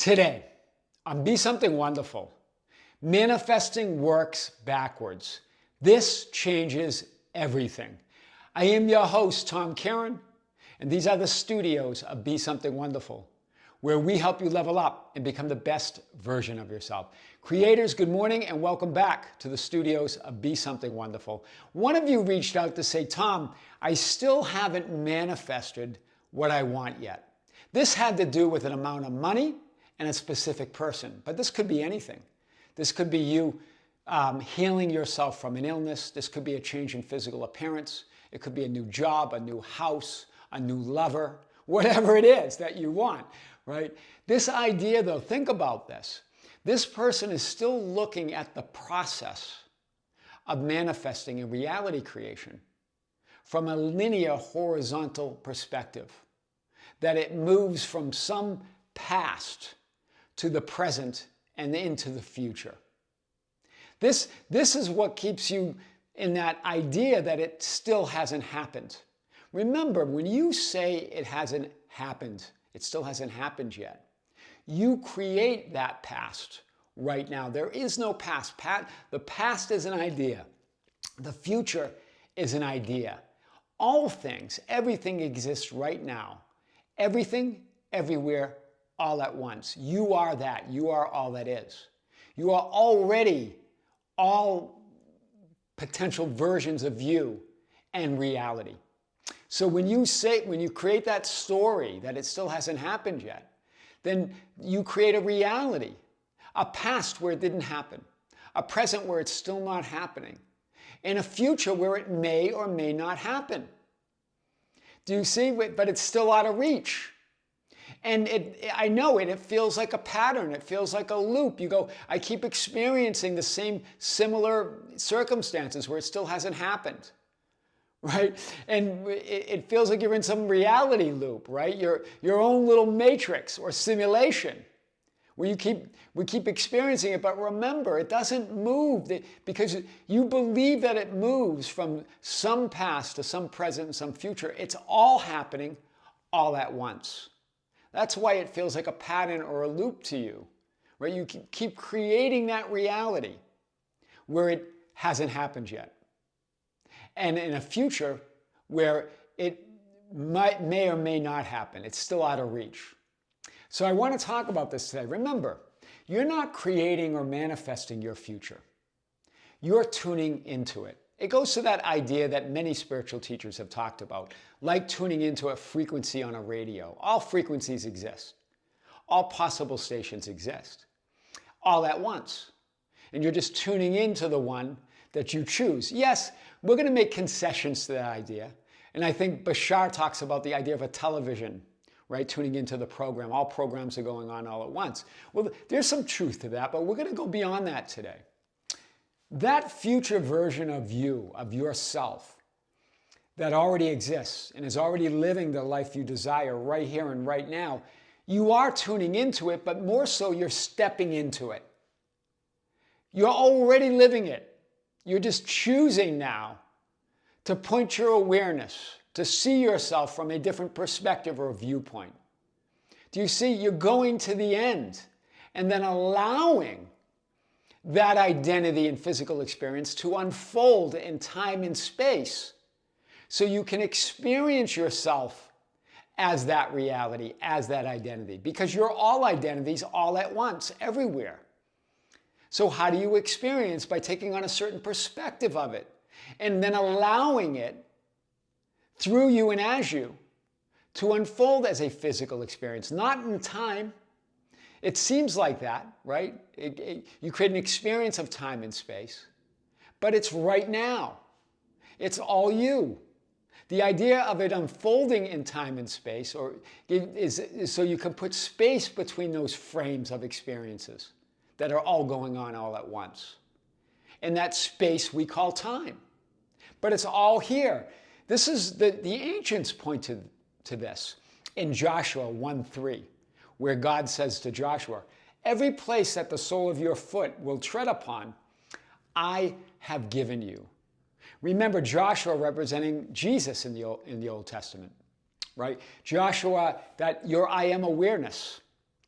Today, on Be Something Wonderful, manifesting works backwards. This changes everything. I am your host, Tom Kearin, and these are the studios of Be Something Wonderful, where we help you level up and become the best version of yourself. Creators, good morning and welcome back to the studios of Be Something Wonderful. One of you reached out to say, Tom, I still haven't manifested what I want yet. This had to do with an amount of money and a specific person, but this could be anything. This could be you healing yourself from an illness. This could be a change in physical appearance. It could be a new job, a new house, a new lover, whatever it is that you want, right? This idea, though, think about this. This person is still looking at the process of manifesting and reality creation from a linear horizontal perspective, that it moves from some past to the present and into the future. This is what keeps you in that idea that it still hasn't happened. Remember, when you say it hasn't happened, it still hasn't happened yet, you create that past right now. There is no past. The past is an idea. The future is an idea. All things, everything exists right now. Everything, everywhere, all at once. You are that. You are all that is. You are already all potential versions of you and reality. So when you create that story that it still hasn't happened yet, then you create a reality, a past where it didn't happen, a present where it's still not happening, and a future where it may or may not happen. Do you see? But it's still out of reach. And I know it feels like a pattern. It feels like a loop. You go, I keep experiencing the same similar circumstances where it still hasn't happened, right? And it feels like you're in some reality loop, right? Your own little matrix or simulation where we keep experiencing it. But remember, it doesn't move because you believe that it moves from some past to some present and some future. It's all happening all at once. That's why it feels like a pattern or a loop to you, right? You keep creating that reality where it hasn't happened yet. And in a future where it may or may not happen. It's still out of reach. So I want to talk about this today. Remember, you're not creating or manifesting your future. You're tuning into it. It goes to that idea that many spiritual teachers have talked about, like tuning into a frequency on a radio. All frequencies exist. All possible stations exist. All at once. And you're just tuning into the one that you choose. Yes, we're going to make concessions to that idea. And I think Bashar talks about the idea of a television, right? Tuning into the program. All programs are going on all at once. Well, there's some truth to that, but we're going to go beyond that today. That future version of you, of yourself, that already exists and is already living the life you desire right here and right now, you are tuning into it, but more so you're stepping into it. You're already living it. You're just choosing now to point your awareness, to see yourself from a different perspective or viewpoint. Do you see? You're going to the end and then allowing that identity and physical experience to unfold in time and space so you can experience yourself as that reality, as that identity, because you're all identities all at once, everywhere. So how do you experience? By taking on a certain perspective of it and then allowing it through you and as you to unfold as a physical experience, not in time. It seems like that, right? You create an experience of time and space, but it's right now. It's all you. The idea of it unfolding in time and space is so you can put space between those frames of experiences that are all going on all at once. And that space we call time. But it's all here. This is the ancients pointed to this in Joshua 1:3. Where God says to Joshua, every place that the sole of your foot will tread upon, I have given you. Remember Joshua representing Jesus in the Old Testament, right? Joshua, that your I am awareness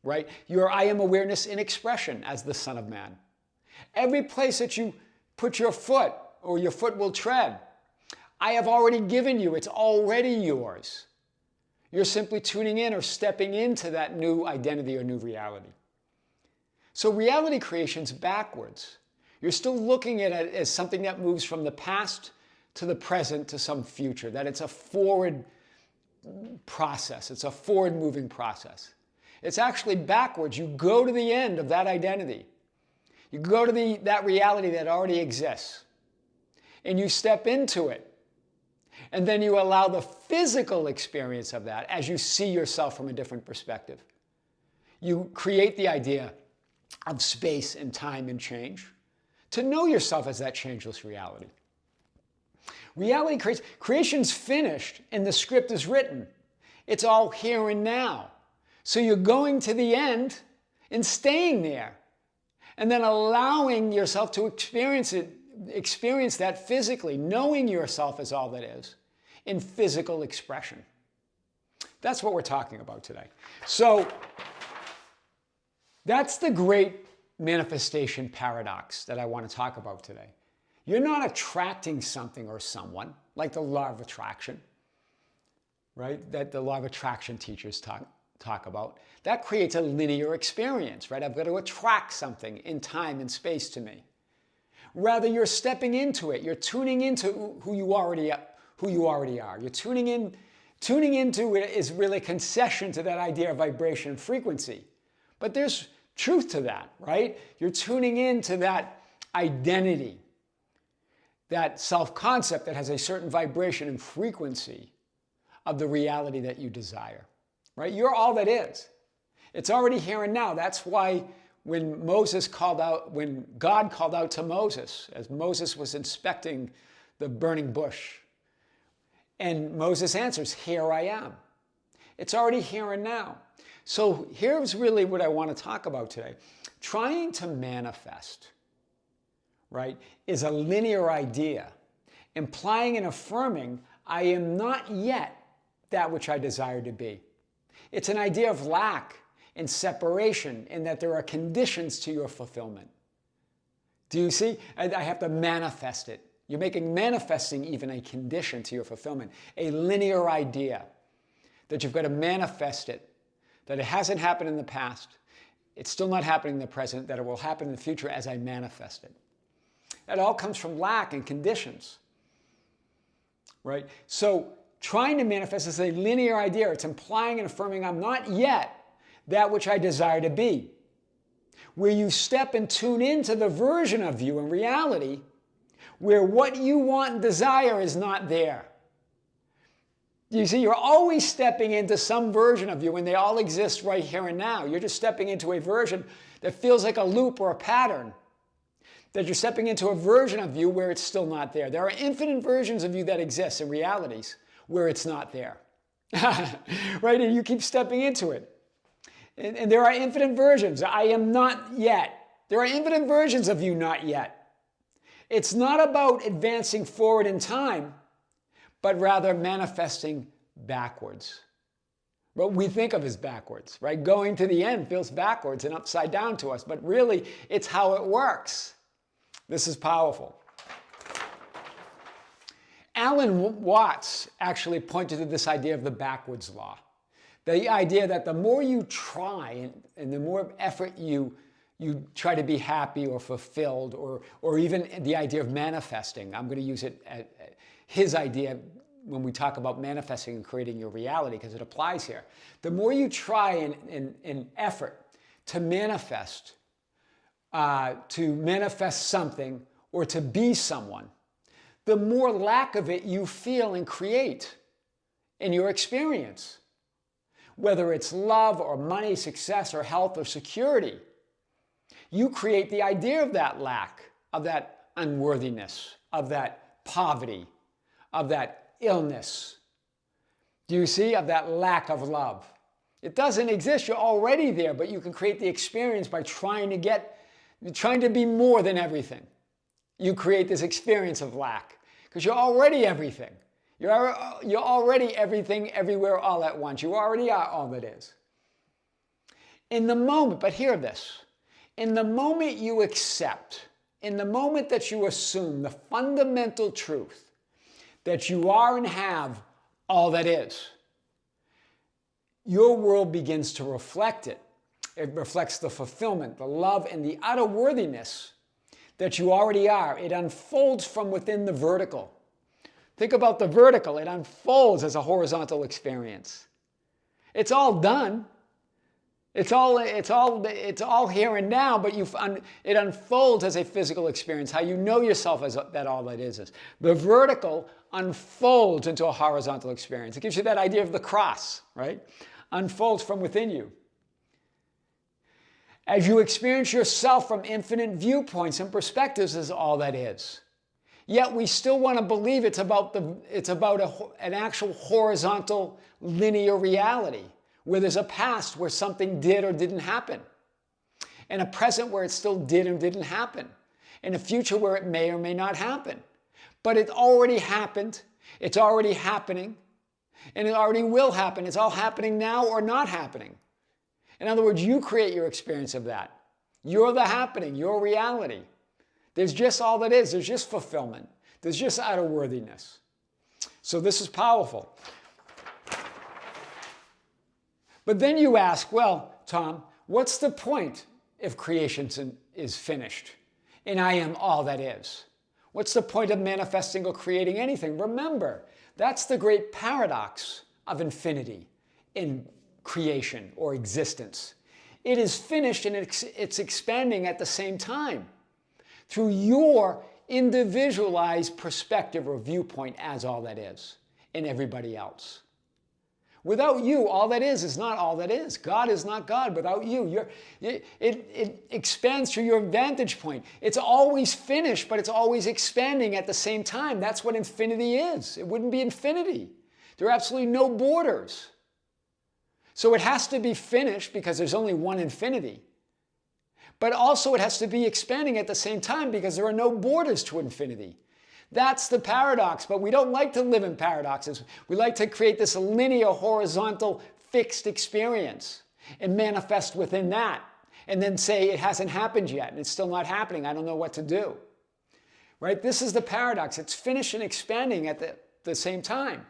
right? Your I am awareness in expression as the Son of Man. Every place that you put your foot or your foot will tread, I have already given you. It's already yours. You're simply tuning in or stepping into that new identity or new reality. So reality creation's backwards. You're still looking at it as something that moves from the past to the present to some future, that it's a forward process. It's a forward moving process. It's actually backwards. You go to the end of that identity. You go to that reality that already exists. And you step into it. And then you allow the physical experience of that as you see yourself from a different perspective. You create the idea of space and time and change to know yourself as that changeless reality. Reality creation's finished and the script is written. It's all here and now. So you're going to the end and staying there and then allowing yourself to experience that physically, knowing yourself as all that is in physical expression. That's what we're talking about today. So that's the great manifestation paradox that I want to talk about today. You're not attracting something or someone, like the law of attraction, right? That the law of attraction teachers talk about. That creates a linear experience, right? I've got to attract something in time and space to me. Rather, you're stepping into it. You're tuning into who you already are. You're tuning into it is really a concession to that idea of vibration and frequency. But there's truth to that, right? You're tuning into that identity, that self-concept that has a certain vibration and frequency of the reality that you desire, right? You're all that is. It's already here and now. That's why when God called out to Moses, as Moses was inspecting the burning bush, and Moses answers, "Here I am." It's already here and now. So here's really what I want to talk about today. Trying to manifest, right, is a linear idea, implying and affirming, I am not yet that which I desire to be. It's an idea of lack and separation, and that there are conditions to your fulfillment. Do you see? I have to manifest it. You're making manifesting even a condition to your fulfillment, a linear idea that you've got to manifest it, that it hasn't happened in the past, it's still not happening in the present, that it will happen in the future as I manifest it. That all comes from lack and conditions, right? So trying to manifest is a linear idea. It's implying and affirming I'm not yet that which I desire to be. Where you step and tune into the version of you in reality where what you want and desire is not there. You see, you're always stepping into some version of you and they all exist right here and now. You're just stepping into a version that feels like a loop or a pattern. That you're stepping into a version of you where it's still not there. There are infinite versions of you that exist in realities where it's not there. Right? And you keep stepping into it. And there are infinite versions. I am not yet. There are infinite versions of you not yet. It's not about advancing forward in time, but rather manifesting backwards. What we think of as backwards, right? Going to the end feels backwards and upside down to us, but really it's how it works. This is powerful. Alan Watts actually pointed to this idea of the backwards law. The idea that the more you try and the more effort you try to be happy or fulfilled, or even the idea of manifesting. I'm going to use it, his idea, when we talk about manifesting and creating your reality, because it applies here. The more you try in effort to manifest something or to be someone, the more lack of it you feel and create in your experience. Whether it's love or money, success or health or security, you create the idea of that lack, of that unworthiness, of that poverty, of that illness. Do you see? Of that lack of love. It doesn't exist. You're already there, but you can create the experience by trying to be more than everything. You create this experience of lack because you're already everything. You're already everything, everywhere, all at once. You already are all that is. In the moment, but hear this, in the moment you accept, in the moment that you assume the fundamental truth that you are and have all that is, your world begins to reflect it. It reflects the fulfillment, the love, and the utter worthiness that you already are. It unfolds from within the vertical. Think about the vertical. It unfolds as a horizontal experience. It's all done. It's all here and now, but it unfolds as a physical experience, how you know yourself as that all that is. The vertical unfolds into a horizontal experience. It gives you that idea of the cross, right? Unfolds from within you. As you experience yourself from infinite viewpoints and perspectives as all that is. Yet we still want to believe it's about an actual horizontal linear reality, where there's a past where something did or didn't happen, and a present where it still did or didn't happen, and a future where it may or may not happen. But it already happened, it's already happening, and it already will happen. It's all happening now or not happening. In other words, you create your experience of that. You're the happening, your reality. There's just all that is. There's just fulfillment. There's just utter worthiness. So this is powerful. But then you ask, well, Tom, what's the point if creation is finished and I am all that is? What's the point of manifesting or creating anything? Remember, that's the great paradox of infinity in creation or existence. It is finished and it's expanding at the same time through your individualized perspective or viewpoint as all that is and everybody else. Without you, all that is not all that is. God is not God without you. It expands through your vantage point. It's always finished, but it's always expanding at the same time. That's what infinity is. It wouldn't be infinity. There are absolutely no borders. So it has to be finished because there's only one infinity. But also it has to be expanding at the same time because there are no borders to infinity. That's the paradox, but we don't like to live in paradoxes. We like to create this linear, horizontal, fixed experience and manifest within that and then say it hasn't happened yet and it's still not happening. I don't know what to do. Right? This is the paradox. It's finished and expanding at the same time.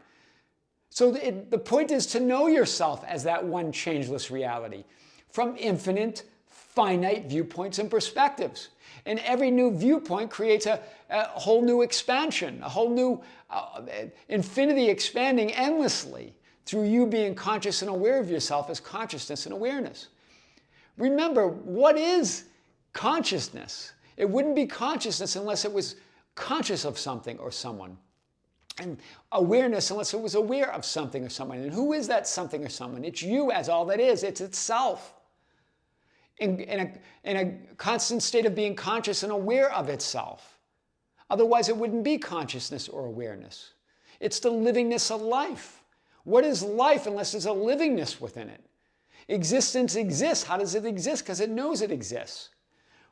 So the point is to know yourself as that one changeless reality from infinite, finite viewpoints and perspectives. And every new viewpoint creates a whole new expansion, a whole new infinity expanding endlessly through you being conscious and aware of yourself as consciousness and awareness. Remember, what is consciousness? It wouldn't be consciousness unless it was conscious of something or someone. And awareness unless it was aware of something or someone. And who is that something or someone? It's you as all that is. It's itself. In a constant state of being conscious and aware of itself. Otherwise, it wouldn't be consciousness or awareness. It's the livingness of life. What is life unless there's a livingness within it? Existence exists. How does it exist? Because it knows it exists.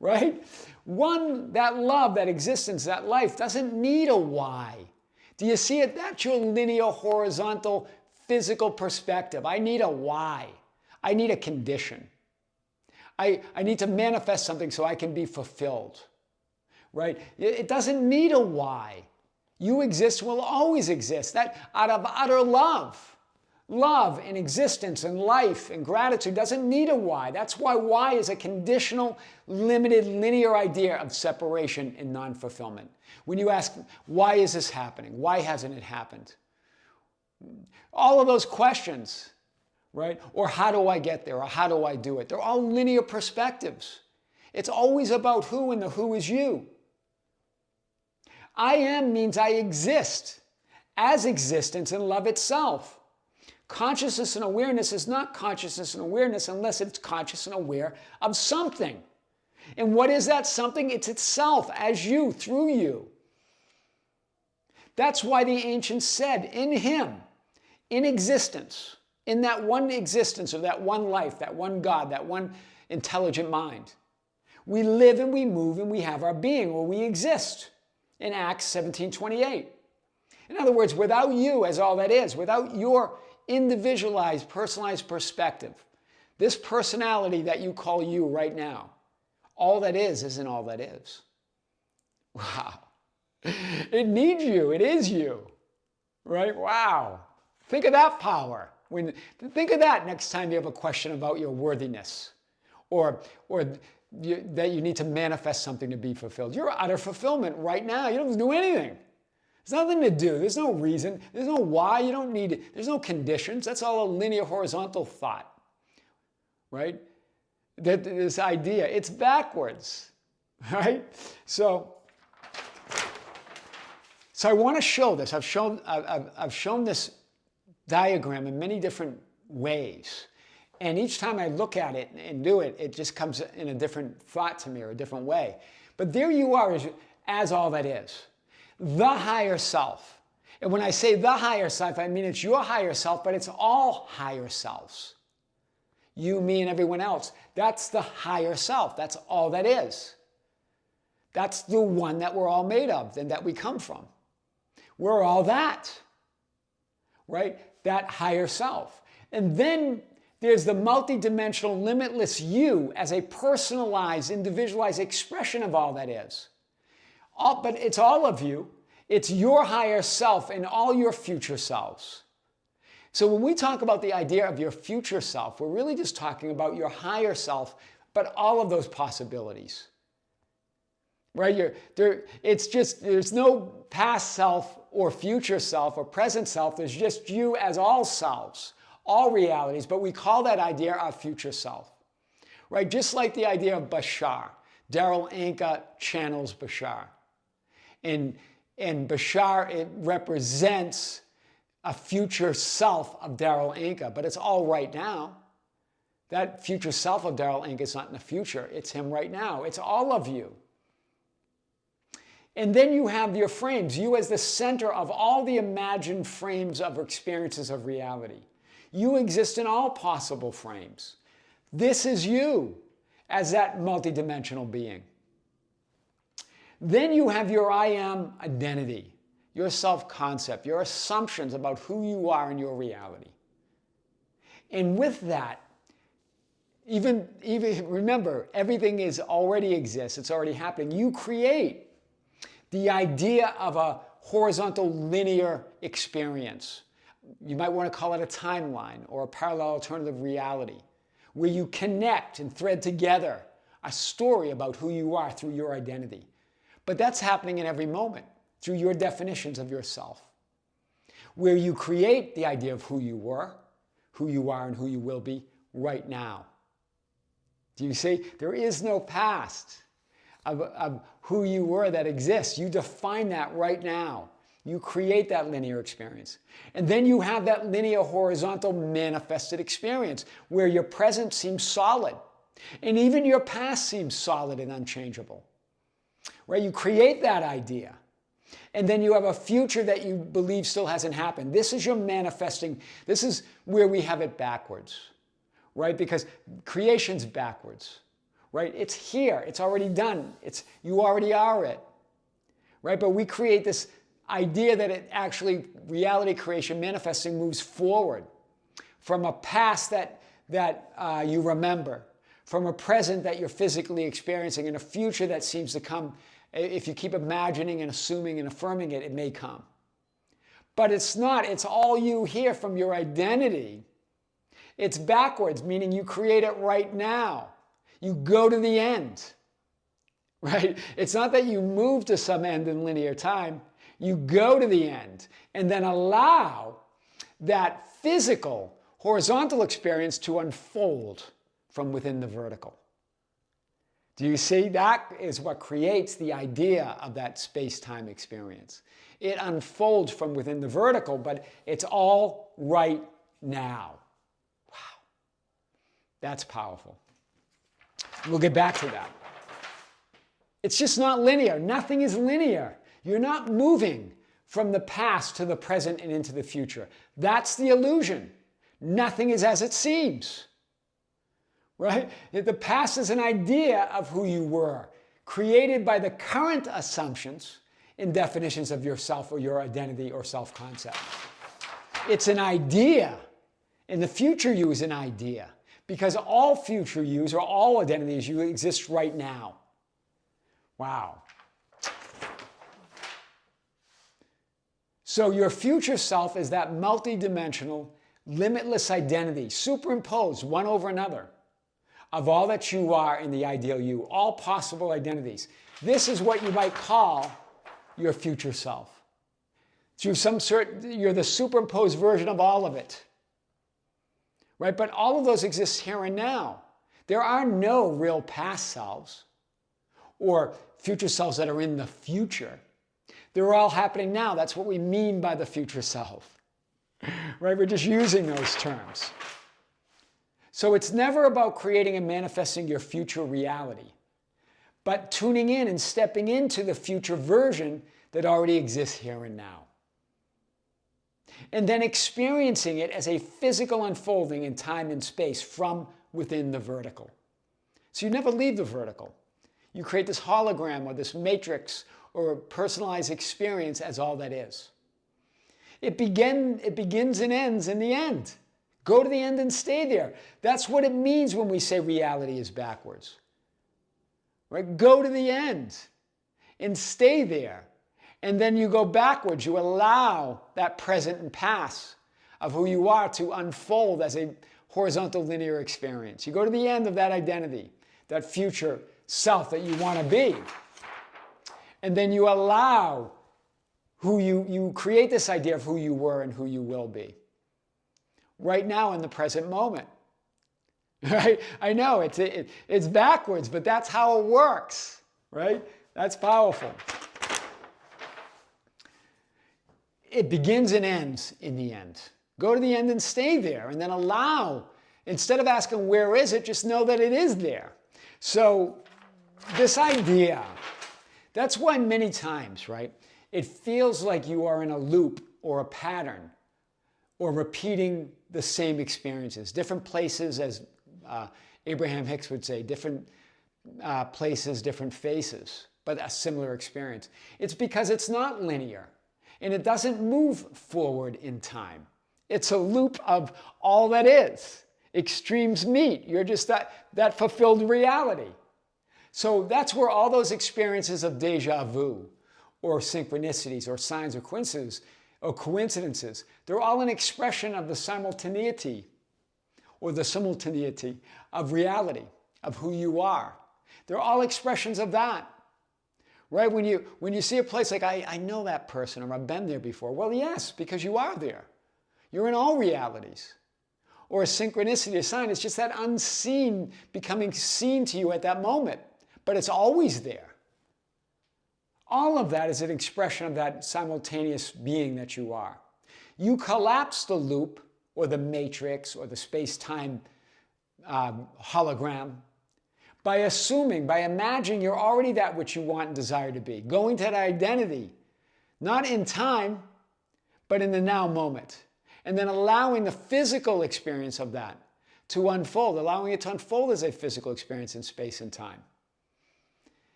Right? That love, that existence, that life doesn't need a why. Do you see it? That's your linear, horizontal, physical perspective. I need a why. I need a condition. I need to manifest something so I can be fulfilled, right? It doesn't need a why. You exist, will always exist. That out of utter love. Love and existence and life and gratitude doesn't need a why. That's why why is a conditional, limited, linear idea of separation and non-fulfillment. When you ask, why is this happening? Why hasn't it happened? All of those questions, right? Or how do I get there? Or how do I do it? They're all linear perspectives. It's always about who, and the who is you. I am means I exist as existence and love itself. Consciousness and awareness is not consciousness and awareness unless it's conscious and aware of something. And what is that something? It's itself as you, through you. That's why the ancients said, in him, in existence, in that one existence or that one life, that one God, that one intelligent mind, we live and we move and we have our being, or we exist in Acts 17:28. In other words, without you as all that is, without your individualized, personalized perspective, This personality that you call you right now, all that is isn't all that is. Wow. It needs you. It is you. Right? Wow. Think of that power. Think of that next time you have a question about your worthiness or that you need to manifest something to be fulfilled. You're utter fulfillment right now. You don't have to do anything. There's nothing to do. There's no reason. There's no why. You don't need it. There's no conditions. That's all a linear horizontal thought. Right? This idea, it's backwards. Right? So I want to show this. I've shown this diagram in many different ways. And each time I look at it and do it, it just comes in a different thought to me or a different way. But there you are as all that is. The higher self. And when I say the higher self, I mean it's your higher self, but it's all higher selves. You, me, and everyone else. That's the higher self. That's all that is. That's the one that we're all made of and that we come from. We're all that. Right? That higher self. And then there's the multidimensional, limitless you as a personalized, individualized expression of all that is. But it's all of you. It's your higher self and all your future selves. So when we talk about the idea of your future self, we're really just talking about your higher self, but all of those possibilities. Right? There's no past self or future self or present self. There's just you as all selves, all realities, but we call that idea our future self. Right? Just like the idea of Bashar. Darryl Anka channels Bashar. And Bashar, it represents a future self of Darryl Anka, but it's all right now. That future self of Darryl Anka is not in the future. It's him right now. It's all of you. And then you have your frames, you as the center of all the imagined frames of experiences of reality. You exist in all possible frames. This is you as that multidimensional being. Then you have your I am identity, your self-concept, your assumptions about who you are in your reality. And with that, even remember, everything already exists, it's already happening. You create the idea of a horizontal linear experience. You might want to call it a timeline or a parallel alternative reality, where you connect and thread together a story about who you are through your identity. But that's happening in every moment through your definitions of yourself, where you create the idea of who you were, who you are, and who you will be right now. Do you see? There is no past of who you were that exists. You define that right now. You create that linear experience. And then you have that linear horizontal manifested experience where your present seems solid. And even your past seems solid and unchangeable. Right? You create that idea. And then you have a future that you believe still hasn't happened. This is your manifesting. This is where we have it backwards. Right? Because creation's backwards. Right? It's here. It's already done. You already are it. Right? But we create this idea that it actually, reality creation, manifesting, moves forward from a past that you remember, from a present that you're physically experiencing, and a future that seems to come. If you keep imagining and assuming and affirming it, it may come. But it's not. It's all you here from your identity. It's backwards, meaning you create it right now. You go to the end. Right? It's not that you move to some end in linear time. You go to the end and then allow that physical, horizontal experience to unfold from within the vertical. Do you see? That is what creates the idea of that space-time experience. It unfolds from within the vertical, but it's all right now. Wow. That's powerful. We'll get back to that. It's just not linear. Nothing is linear. You're not moving from the past to the present and into the future. That's the illusion. Nothing is as it seems. Right? The past is an idea of who you were, created by the current assumptions and definitions of yourself or your identity or self-concept. It's an idea, and the future you is an idea, Because all future yous or all identities you exist right now. Wow. So your future self is that multidimensional, limitless identity, superimposed one over another, of all that you are in the ideal you, all possible identities. This is what you might call your future self. Through some sort, you're the superimposed version of all of it. Right? But all of those exist here and now. There are no real past selves or future selves that are in the future. They're all happening now. That's what we mean by the future self. Right? We're just using those terms. So it's never about creating and manifesting your future reality, but tuning in and stepping into the future version that already exists here and now. And then experiencing it as a physical unfolding in time and space from within the vertical. So you never leave the vertical. You create this hologram or this matrix or a personalized experience as all that is. It begins and ends in the end. Go to the end and stay there. That's what it means when we say reality is backwards. Right? Go to the end and stay there. And then you go backwards. You allow that present and past of who you are to unfold as a horizontal linear experience. You go to the end of that identity, that future self that you want to be. And then you allow who you create this idea of who you were and who you will be. Right now in the present moment. Right? I know it's backwards, but that's how it works. Right? That's powerful. It begins and ends in the end. Go to the end and stay there, and then allow, instead of asking where is it, just know that it is there. So this idea, that's why many times, right, it feels like you are in a loop or a pattern or repeating the same experiences. Different places, as Abraham Hicks would say, different places, different faces, but a similar experience. It's because it's not linear. And it doesn't move forward in time. It's a loop of all that is. Extremes meet. You're just that fulfilled reality. So that's where all those experiences of deja vu or synchronicities or signs or coincidences, they're all an expression of the simultaneity or the simultaneity of reality, of who you are. They're all expressions of that. Right? When you see a place like, I know that person or I've been there before. Well, yes, because you are there. You're in all realities. Or a synchronicity, a sign, it's just that unseen becoming seen to you at that moment. But it's always there. All of that is an expression of that simultaneous being that you are. You collapse the loop or the matrix or the space-time hologram by assuming, by imagining you're already that which you want and desire to be. Going to that identity, not in time, but in the now moment. And then allowing the physical experience of that to unfold, allowing it to unfold as a physical experience in space and time.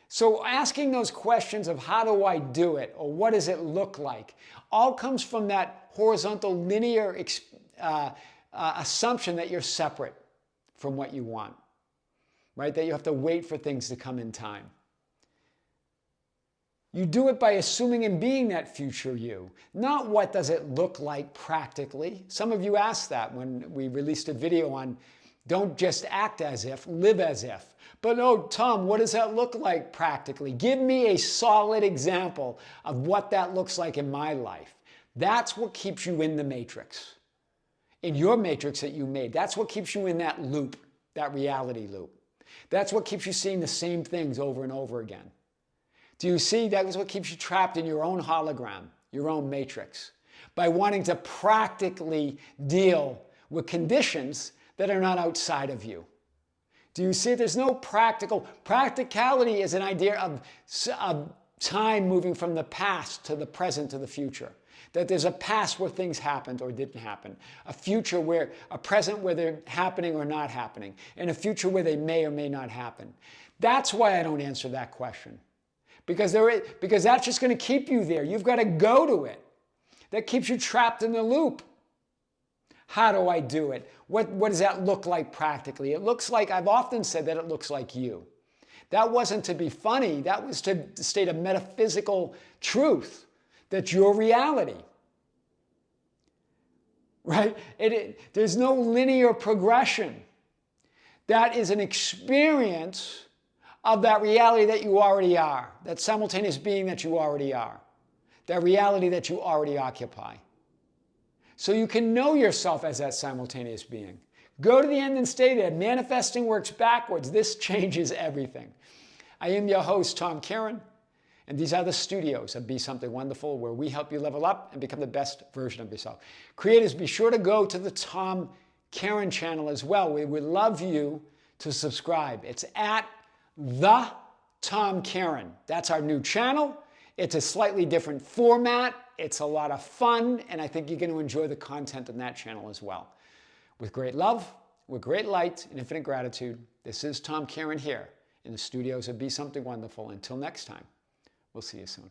So asking those questions of how do I do it, or what does it look like, all comes from that horizontal linear assumption that you're separate from what you want. Right? That you have to wait for things to come in time. You do it by assuming and being that future you. Not what does it look like practically. Some of you asked that when we released a video on don't just act as if, live as if. But no, Tom, what does that look like practically? Give me a solid example of what that looks like in my life. That's what keeps you in the matrix. In your matrix that you made. That's what keeps you in that loop, that reality loop. That's what keeps you seeing the same things over and over again. Do you see? That is what keeps you trapped in your own hologram, your own matrix, by wanting to practically deal with conditions that are not outside of you. Do you see? There's no practicality is an idea of time moving from the past to the present to the future. That there's a past where things happened or didn't happen, a future where, a present where they're happening or not happening, and a future where they may or may not happen. That's why I don't answer that question. Because that's just going to keep you there. You've got to go to it. That keeps you trapped in the loop. How do I do it? What does that look like practically? It looks like, I've often said that it looks like you. That wasn't to be funny. That was to state a metaphysical truth. That's your reality. Right? There's no linear progression. That is an experience of that reality that you already are. That simultaneous being that you already are. That reality that you already occupy. So you can know yourself as that simultaneous being. Go to the end and stay there. Manifesting works backwards. This changes everything. I am your host, Tom Kearin, and these are the studios of Be Something Wonderful, where we help you level up and become the best version of yourself. Creators, be sure to go to the Tom Kearin channel as well. We would love you to subscribe. It's at the Tom Kearin. That's our new channel. It's a slightly different format. It's a lot of fun, and I think you're going to enjoy the content on that channel as well. With great love, with great light, and infinite gratitude, this is Tom Kearin here in the studios of Be Something Wonderful. Until next time, we'll see you soon.